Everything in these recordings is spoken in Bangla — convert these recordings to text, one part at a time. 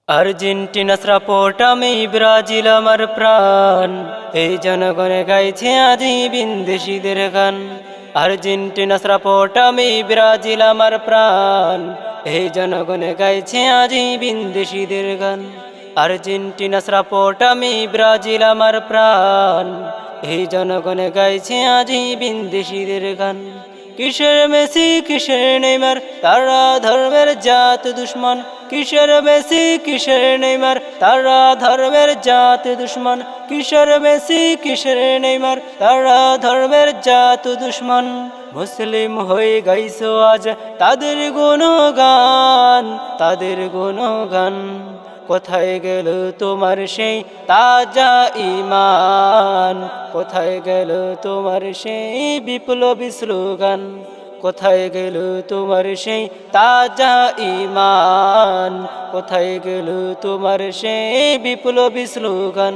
আর্জেন্টিনা সাপোর্ট আমি, ব্রাজিল আমার প্রাণ। এই জনগণে গাইছে আজি বিদেশিদের গান। আর্জেন্টিনা সাপোর্ট আমি, ব্রাজিল আমার প্রাণ। এই জনগণে গাইছে আজি বিদেশিদের গান। আর্জেন্টিনা সাপোর্ট আমি, ব্রাজিল আমার প্রাণ। এই জনগণে গাইছে আজি বিদেশিদের গান। কিসের মেসি কিসের নেইমার, তারা ধর্মের জাত দুশ্মন। কিসের মেসি কিসের নেইমার, তারা ধর্মের জাত দুশ্মন। কিসের মেসি কিসের নেইমার, তারা ধর্মের জাত দুশ্মন। মুসলিম হয়ে গাইছো আজ তাদের গুণগান, তাদের গুণগান। কোথায় গেল তোমার সেই তাজা ঈমান, কোথায় গেল তোমার সেই বিপ্লবী স্লোগান। কোথায় গেল তোমার সেই তাজা ঈমান, কোথায় গেল তোমার সেই বিপ্লবী স্লোগান।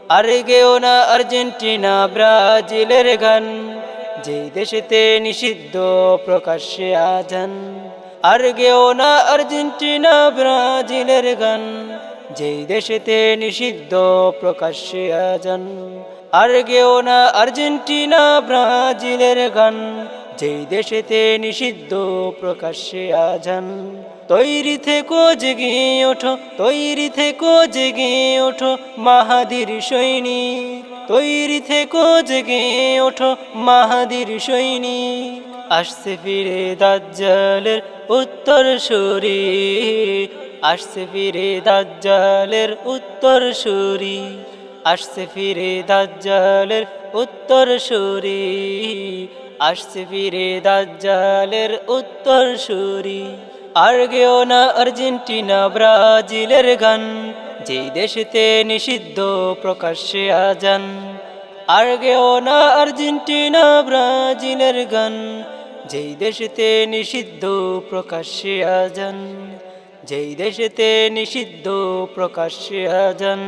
আর গেও না আর্জেন্টিনা ব্রাজিলের গান, যেই দেশেতে নিষিদ্ধ প্রকাশ্যে আজান। আর গেও না আর্জেন্টিনা ব্রাজিলের গান, যেই দেশেতে নিষিদ্ধ প্রকাশ্যে আজান। আর গেও না আর্জেন্টিনা ব্রাজিলের গান, যেই দেশেতে নিষিদ্ধ প্রকাশ্যে আজান। তৈরি থেকো জেগে ওঠো, তৈরি থেকো জেগে ওঠো মাহাদির সৈনিক। তৈরি থেকো জেগে ওঠো মাহাদির সৈনিক। আসছে ফিরে দাজ্জালের উত্তরসূরি, আসছে ফিরে দাজ্জালের উত্তরসূরি। আসছে ফিরে দাজ্জালের উত্তরসূরি, আসছে ফিরে দাজ্জালের উত্তরসূরি। আর গেও না আর্জেন্টিনা ব্রাজিলের গান, যেই দেশেতে নিষিদ্ধ প্রকাশ্যে আজান। আর গেও না আর্জেন্টিনা ব্রাজিলের গান, যেই দেশেতে নিষিদ্ধ প্রকাশ্যে আজান। যেই দেশেতে নিষিদ্ধ প্রকাশ্যে আজান।